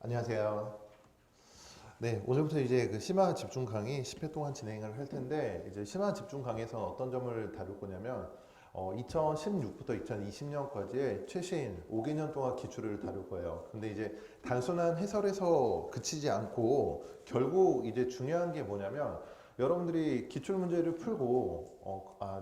안녕하세요. 네, 오늘부터 이제 그 심화 집중 강의 10회 동안 진행을 할 텐데, 이제 심화 집중 강의에서 어떤 점을 다룰 거냐면, 2016부터 2020년까지의 최신 5개년 동안 기출을 다룰 거예요. 근데 이제 단순한 해설에서 그치지 않고, 결국 이제 중요한 게 뭐냐면, 여러분들이 기출 문제를 풀고,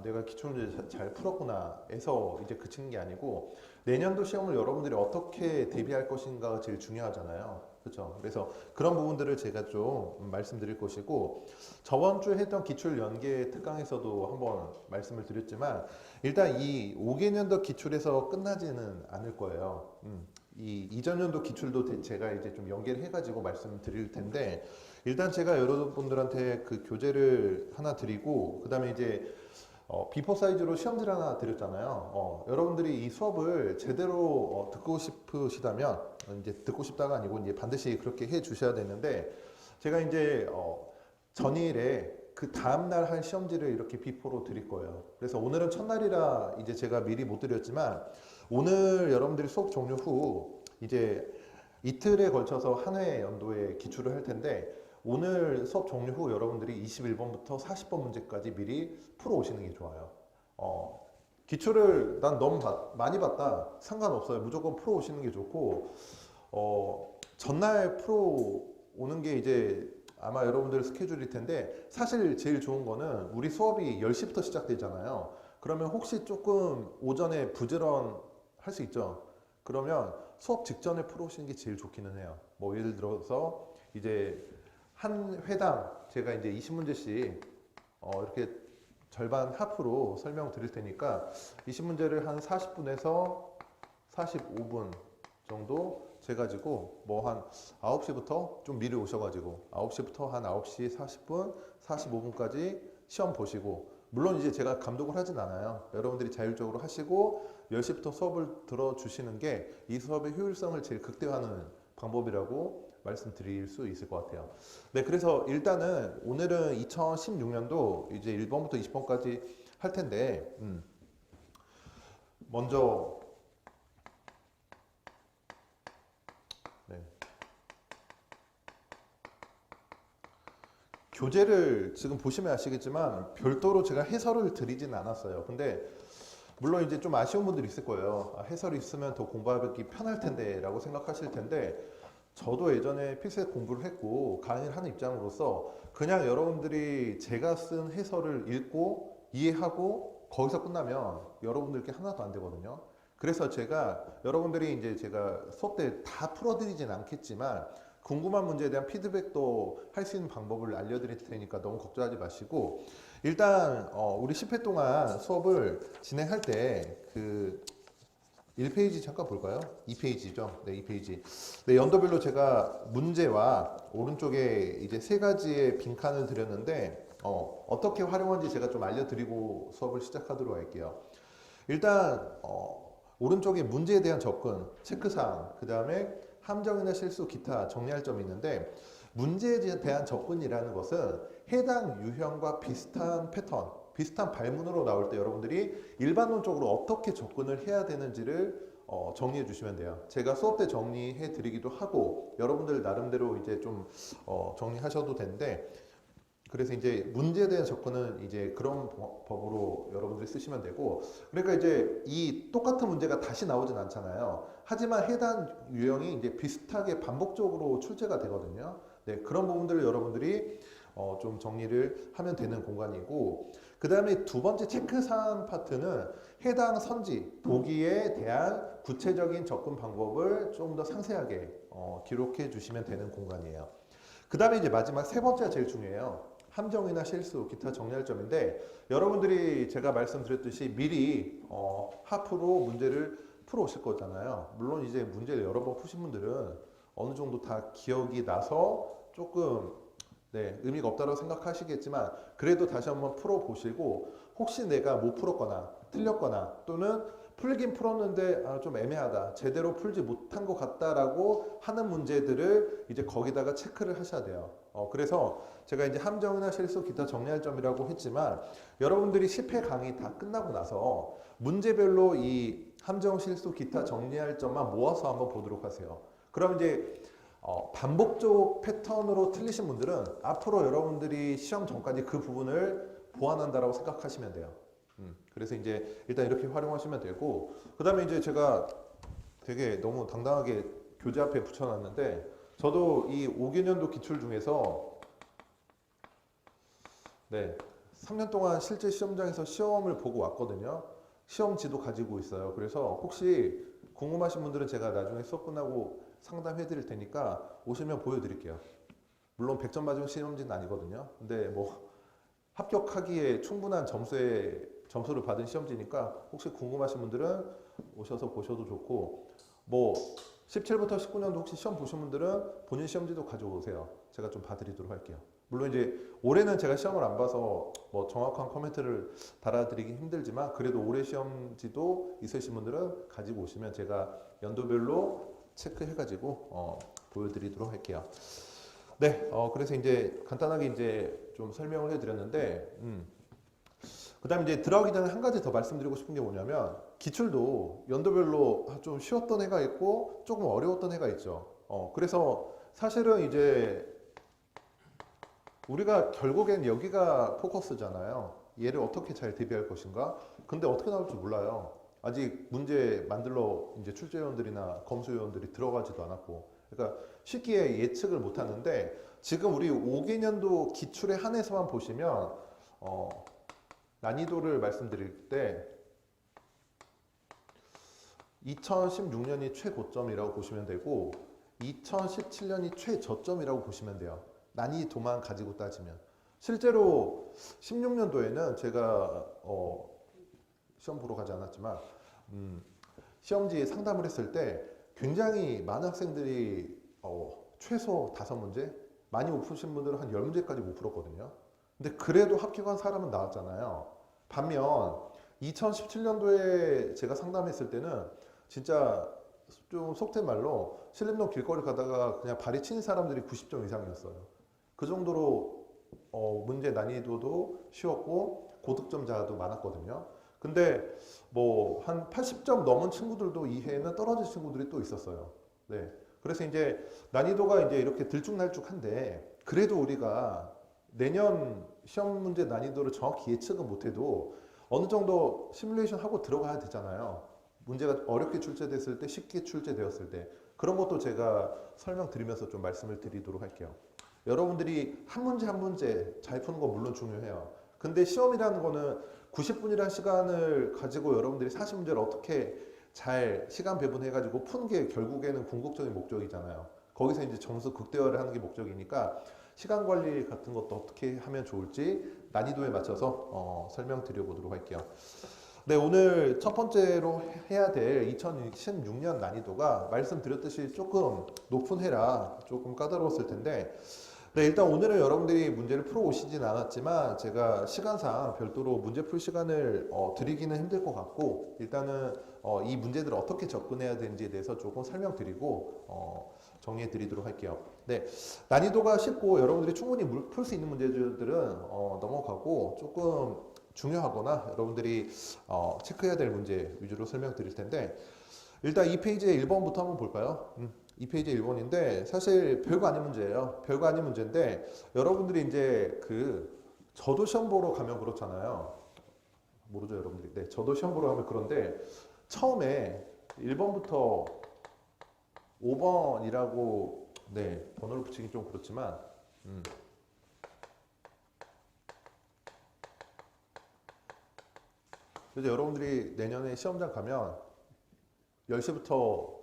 내가 기출 문제 잘 풀었구나 해서 이제 그치는 게 아니고, 내년도 시험을 여러분들이 어떻게 대비할 것인가가 제일 중요하잖아요. 그렇죠? 그래서 그런 부분들을 제가 좀 말씀드릴 것이고, 저번 주에 했던 기출 연계 특강에서도 한번 말씀을 드렸지만, 일단 이 5개년도 기출에서 끝나지는 않을 거예요. 이 이전 연도 기출도 제가 이제 좀 연계를 해가지고 말씀드릴 텐데, 일단 제가 여러분들한테 그 교재를 하나 드리고, 그 다음에 이제 비포 사이즈로 시험지 하나 드렸잖아요. 여러분들이 이 수업을 제대로 듣고 싶으시다면, 이제 듣고 싶다가 아니고 이제 반드시 그렇게 해 주셔야 되는데, 제가 이제 전일에 그 다음날 할 시험지를 이렇게 비포로 드릴 거예요. 그래서 오늘은 첫날이라 이제 제가 미리 못 드렸지만, 오늘 여러분들이 수업 종료 후 이제 이틀에 걸쳐서 한 회 연도에 기출을 할 텐데, 오늘 수업 종료 후 여러분들이 21번부터 40번 문제까지 미리 풀어 오시는 게 좋아요. 기출을 난 너무 많이 봤다. 상관없어요. 무조건 풀어 오시는 게 좋고, 전날 풀어 오는 게 이제 아마 여러분들 스케줄일 텐데, 사실 제일 좋은 거는 우리 수업이 10시부터 시작되잖아요. 그러면 혹시 조금 오전에 부지런 할 수 있죠. 그러면 수업 직전에 풀어 오시는 게 제일 좋기는 해요. 뭐 예를 들어서 이제 한 회당 제가 이제 20문제씩 이렇게 절반 하프로 설명 드릴 테니까 20문제를 한 40분에서 45분 정도 재가지고 뭐 한 9시부터 좀 미리 오셔가지고 9시부터 한 9시 40분, 45분까지 시험 보시고, 물론 이제 제가 감독을 하진 않아요. 여러분들이 자율적으로 하시고 10시부터 수업을 들어주시는 게 이 수업의 효율성을 제일 극대화하는 방법이라고 말씀드릴 수 있을 것 같아요. 네, 그래서 일단은 오늘은 2016년도 이제 1번부터 20번까지 할 텐데, 먼저, 네, 교재를 지금 보시면 아시겠지만 별도로 제가 해설을 드리진 않았어요. 근데 물론 이제 좀 아쉬운 분들이 있을 거예요. 해설이 있으면 더 공부하기 편할 텐데 라고 생각하실 텐데, 저도 예전에 필세 공부를 했고 강의를 하는 입장으로서 그냥 여러분들이 제가 쓴 해설을 읽고 이해하고 거기서 끝나면 여러분들께 하나도 안 되거든요. 그래서 제가 여러분들이 이제 제가 수업 때 다 풀어드리진 않겠지만 궁금한 문제에 대한 피드백도 할 수 있는 방법을 알려드릴 테니까 너무 걱정하지 마시고, 일단 우리 10회 동안 수업을 진행할 때그 1페이지 잠깐 볼까요? 2페이지죠. 네, 2페이지. 네, 연도별로 제가 문제와 오른쪽에 이제 세 가지의 빈칸을 드렸는데, 어떻게 활용하는지 제가 좀 알려드리고 수업을 시작하도록 할게요. 일단, 오른쪽에 문제에 대한 접근, 체크사항, 그 다음에 함정이나 실수, 기타 정리할 점이 있는데, 문제에 대한 접근이라는 것은 해당 유형과 비슷한 패턴, 비슷한 발문으로 나올 때 여러분들이 일반론적으로 어떻게 접근을 해야 되는지를 정리해 주시면 돼요. 제가 수업 때 정리해 드리기도 하고 여러분들 나름대로 이제 좀 정리하셔도 되는데, 그래서 이제 문제에 대한 접근은 이제 그런 법으로 여러분들이 쓰시면 되고, 그러니까 이제 이 똑같은 문제가 다시 나오진 않잖아요. 하지만 해당 유형이 이제 비슷하게 반복적으로 출제가 되거든요. 네, 그런 부분들을 여러분들이 좀 정리를 하면 되는 공간이고, 그 다음에 두 번째 체크사항 파트는 해당 선지, 보기에 대한 구체적인 접근 방법을 좀 더 상세하게 기록해 주시면 되는 공간이에요. 그 다음에 이제 마지막 세 번째가 제일 중요해요. 함정이나 실수, 기타 정리할 점인데, 여러분들이 제가 말씀드렸듯이 미리 하프로 문제를 풀어 오실 거잖아요. 물론 이제 문제를 여러 번 푸신 분들은 어느 정도 다 기억이 나서 조금 의미가 없다고 생각하시겠지만, 그래도 다시 한번 풀어보시고, 혹시 내가 못 풀었거나 틀렸거나 또는 풀긴 풀었는데 좀 애매하다, 제대로 풀지 못한 것 같다라고 하는 문제들을 이제 거기다가 체크를 하셔야 돼요. 그래서 제가 이제 함정이나 실수, 기타 정리할 점이라고 했지만, 여러분들이 10회 강의 다 끝나고 나서 문제별로 이 함정, 실수, 기타 정리할 점만 모아서 한번 보도록 하세요. 그럼 이제 반복적 패턴으로 틀리신 분들은 앞으로 여러분들이 시험 전까지 그 부분을 보완한다라고 생각하시면 돼요. 그래서 이제 일단 이렇게 활용하시면 되고, 그 다음에 이제 제가 되게 너무 당당하게 교재 앞에 붙여놨는데, 저도 이 5개년도 기출 중에서 네, 3년 동안 실제 시험장에서 시험을 보고 왔거든요. 시험지도 가지고 있어요. 그래서 혹시 궁금하신 분들은 제가 나중에 수업 끝나고 상담해 드릴 테니까 오시면 보여드릴게요. 물론 100점 맞은 시험지는 아니거든요. 근데 뭐 합격하기에 충분한 점수를 받은 시험지니까 혹시 궁금하신 분들은 오셔서 보셔도 좋고, 뭐 17부터 19년도 혹시 시험 보신 분들은 본인 시험지도 가져오세요. 제가 좀 봐드리도록 할게요. 물론 이제 올해는 제가 시험을 안 봐서 뭐 정확한 코멘트를 달아드리기 힘들지만, 그래도 올해 시험지도 있으신 분들은 가지고 오시면 제가 연도별로 체크해가지고 보여드리도록 할게요. 네, 그래서 이제 간단하게 이제 좀 설명을 해드렸는데, 그다음에 이제 들어가기 전에 한 가지 더 말씀드리고 싶은 게 뭐냐면, 기출도 연도별로 좀 쉬웠던 해가 있고 조금 어려웠던 해가 있죠. 그래서 사실은 이제 우리가 결국엔 여기가 포커스잖아요. 얘를 어떻게 잘 대비할 것인가? 근데 어떻게 나올지 몰라요. 아직 문제 만들러 이제 출제위원들이나 검수위원들이 들어가지도 않았고, 그러니까 쉽게 예측을 못 하는데, 지금 우리 5개년도 기출에 한해서만 보시면 난이도를 말씀드릴 때 2016년이 최고점이라고 보시면 되고 2017년이 최저점이라고 보시면 돼요. 난이도만 가지고 따지면. 실제로 16년도에는 제가 시험 보러 가지 않았지만 시험지 상담을 했을 때 굉장히 많은 학생들이 최소 5문제, 많이 못 푸신 분들은 한 10문제까지 못 풀었거든요. 근데 그래도 합격한 사람은 나왔잖아요. 반면 2017년도에 제가 상담했을 때는 진짜 좀 속된 말로 신림동 길거리 가다가 그냥 발이 치는 사람들이 90점 이상이었어요. 그 정도로 문제 난이도도 쉬웠고 고득점자도 많았거든요. 근데 뭐 한 80점 넘은 친구들도 이 해에는 떨어진 친구들이 또 있었어요. 네. 그래서 이제 난이도가 이제 이렇게 들쭉날쭉한데, 그래도 우리가 내년 시험 문제 난이도를 정확히 예측은 못해도 어느 정도 시뮬레이션 하고 들어가야 되잖아요. 문제가 어렵게 출제됐을 때, 쉽게 출제되었을 때, 그런 것도 제가 설명드리면서 좀 말씀을 드리도록 할게요. 여러분들이 한 문제 한 문제 잘 푸는 거 물론 중요해요. 근데 시험이라는 거는 90분이라는 시간을 가지고 여러분들이 40문제를 어떻게 잘 시간 배분해가지고 푸는 게 결국에는 궁극적인 목적이잖아요. 거기서 이제 점수 극대화를 하는 게 목적이니까 시간 관리 같은 것도 어떻게 하면 좋을지 난이도에 맞춰서 설명드려 보도록 할게요. 네, 오늘 첫 번째로 해야 될 2016년 난이도가 말씀드렸듯이 조금 높은 해라 조금 까다로웠을 텐데, 네, 일단 오늘은 여러분들이 문제를 풀어 오시진 않았지만 제가 시간상 별도로 문제 풀 시간을 드리기는 힘들 것 같고, 일단은 이 문제들을 어떻게 접근해야 되는지에 대해서 조금 설명드리고 정리해 드리도록 할게요. 네, 난이도가 쉽고 여러분들이 충분히 풀 수 있는 문제들은 넘어가고, 조금 중요하거나 여러분들이 체크해야 될 문제 위주로 설명드릴 텐데, 일단 이 페이지의 1번부터 한번 볼까요? 이 페이지 1번인데 사실 별거 아닌 문제예요. 별거 아닌 문제인데, 여러분들이 이제 저도 시험 보러 가면 그렇잖아요. 모르죠, 여러분들이. 네, 저도 시험 보러 가면 그런데 처음에 1번부터 5번이라고 네, 번호를 붙이기 좀 그렇지만 그래서 여러분들이 내년에 시험장 가면 10시부터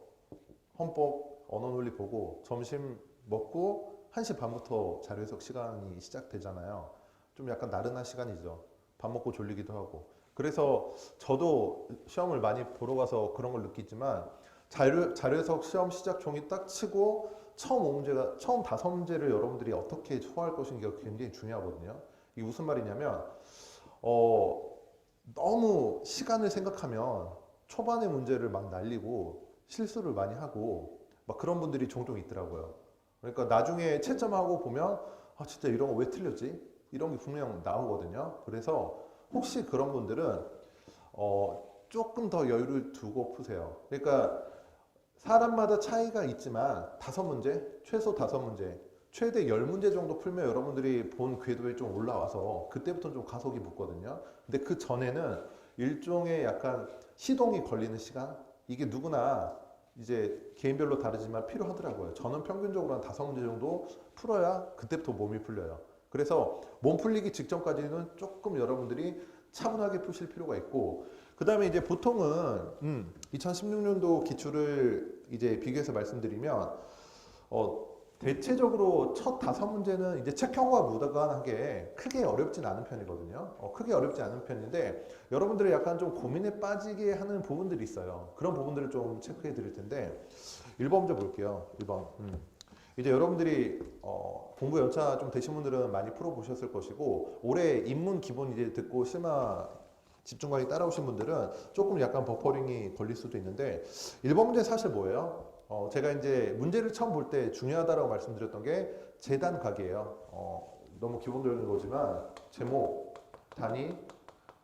헌법 언어 논리 보고 점심 먹고 1시 반부터 자료 해석 시간이 시작되잖아요. 좀 약간 나른한 시간이죠. 밥 먹고 졸리기도 하고. 그래서 저도 시험을 많이 보러 가서 그런 걸 느끼지만, 자료 해석 시험 시작 종이 딱 치고 처음 5문제를 여러분들이 어떻게 소화할 것인가 굉장히 중요하거든요. 이게 무슨 말이냐면 너무 시간을 생각하면 초반에 문제를 막 날리고 실수를 많이 하고 막 그런 분들이 종종 있더라고요. 그러니까 나중에 채점하고 보면 진짜 이런 거 왜 틀렸지? 이런 게 분명 나오거든요. 그래서 혹시 그런 분들은 조금 더 여유를 두고 푸세요. 그러니까 사람마다 차이가 있지만 5문제, 최소 5문제, 최대 10문제 정도 풀면 여러분들이 본 궤도에 좀 올라와서 그때부터 좀 가속이 붙거든요. 근데 그 전에는 일종의 약간 시동이 걸리는 시간? 이게 누구나 이제 개인별로 다르지만 필요하더라고요. 저는 평균적으로 한 5문제 정도 풀어야 그때부터 몸이 풀려요. 그래서 몸 풀리기 직전까지는 조금 여러분들이 차분하게 푸실 필요가 있고, 그 다음에 이제 보통은 2016년도 기출을 이제 비교해서 말씀드리면 대체적으로 첫 5문제는 이제 체크형과 무관하게 크게 어렵진 않은 편이거든요. 크게 어렵지 않은 편인데 여러분들이 약간 좀 고민에 빠지게 하는 부분들이 있어요. 그런 부분들을 좀 체크해 드릴 텐데 1번 문제 볼게요. 1번. 이제 여러분들이 공부 연차 좀 되신 분들은 많이 풀어보셨을 것이고, 올해 입문 기본 이제 듣고 실마 집중 강의 따라오신 분들은 조금 약간 버퍼링이 걸릴 수도 있는데, 1번 문제 사실 뭐예요? 제가 이제 문제를 처음 볼 때 중요하다라고 말씀드렸던 게 재단 각이에요. 너무 기본적인 거지만 제목, 단위,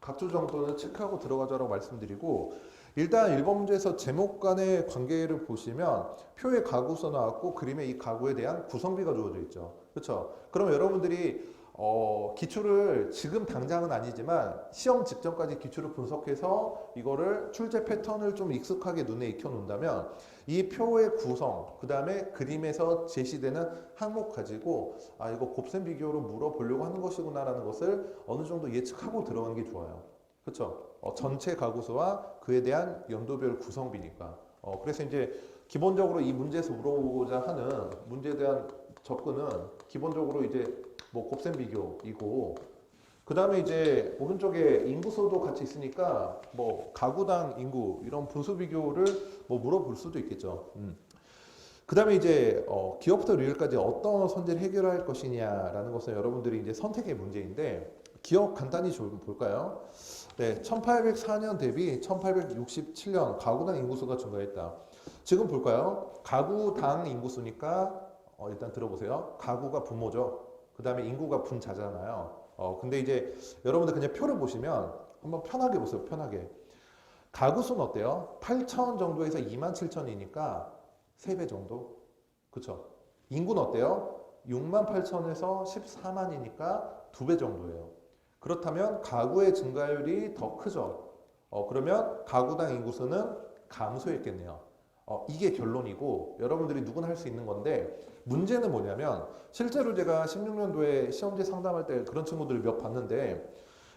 각주 정도는 체크하고 들어가자라고 말씀드리고, 일단 1번 문제에서 제목 간의 관계를 보시면 표에 가구서 나왔고 그림에 이 가구에 대한 구성비가 주어져 있죠. 그렇죠? 그럼 여러분들이 기출을 지금 당장은 아니지만 시험 직전까지 기출을 분석해서 이거를 출제 패턴을 좀 익숙하게 눈에 익혀 놓는다면 이 표의 구성, 그 다음에 그림에서 제시되는 항목 가지고 이거 곱셈 비교로 물어보려고 하는 것이구나 라는 것을 어느 정도 예측하고 들어가는 게 좋아요. 그렇죠? 전체 가구수와 그에 대한 연도별 구성비니까. 그래서 이제 기본적으로 이 문제에서 물어보고자 하는 문제에 대한 접근은 기본적으로 이제 뭐 곱셈 비교이고, 그 다음에 이제 오른쪽에 인구수도 같이 있으니까 뭐 가구당 인구 이런 분수 비교를 뭐 물어볼 수도 있겠죠. 그 다음에 이제 기업부터 리을까지 어떤 선제를 해결할 것이냐라는 것은 여러분들이 이제 선택의 문제인데, 기업 간단히 좀 볼까요? 네, 1804년 대비 1867년 가구당 인구수가 증가했다. 지금 볼까요? 가구당 인구수니까 일단 들어보세요. 가구가 분모죠. 그 다음에 인구가 분자잖아요. 근데 이제 여러분들 그냥 표를 보시면 한번 편하게 보세요. 편하게. 가구 수는 어때요? 8천 정도에서 2만 7천이니까 3배 정도. 그쵸? 인구는 어때요? 6만 8천에서 14만이니까 2배 정도예요. 그렇다면 가구의 증가율이 더 크죠. 그러면 가구당 인구수는 감소했겠네요. 이게 결론이고 여러분들이 누구나 할 수 있는 건데, 문제는 뭐냐면 실제로 제가 16년도에 시험지 상담할 때 그런 친구들을 몇 봤는데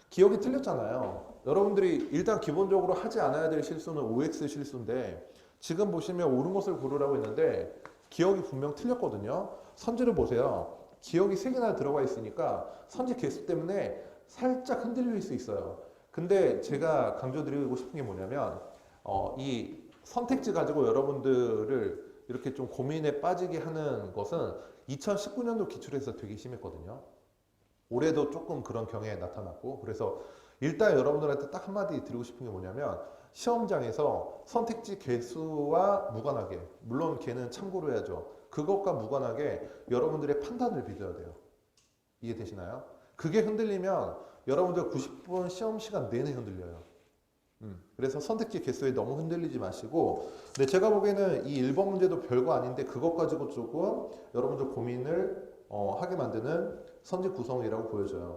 기억이 틀렸잖아요. 여러분들이 일단 기본적으로 하지 않아야 될 실수는 OX 실수인데, 지금 보시면 옳은 것을 고르라고 했는데 기억이 분명 틀렸거든요. 선지를 보세요. 기억이 3개나 들어가 있으니까 선지 개수 때문에 살짝 흔들릴 수 있어요. 근데 제가 강조드리고 싶은 게 뭐냐면 이 선택지 가지고 여러분들을 이렇게 좀 고민에 빠지게 하는 것은 2019년도 기출에서 되게 심했거든요. 올해도 조금 그런 경향이 나타났고, 그래서 일단 여러분들한테 딱 한마디 드리고 싶은 게 뭐냐면 시험장에서 선택지 개수와 무관하게, 물론 걔는 참고로 해야죠. 그것과 무관하게 여러분들의 판단을 믿어야 돼요. 이해되시나요? 그게 흔들리면 여러분들 90분 시험 시간 내내 흔들려요. 그래서 선택지 개수에 너무 흔들리지 마시고, 근데 제가 보기에는 이 1번 문제도 별거 아닌데 그것 가지고 조금 여러분들 고민을 하게 만드는 선지 구성이라고 보여져요.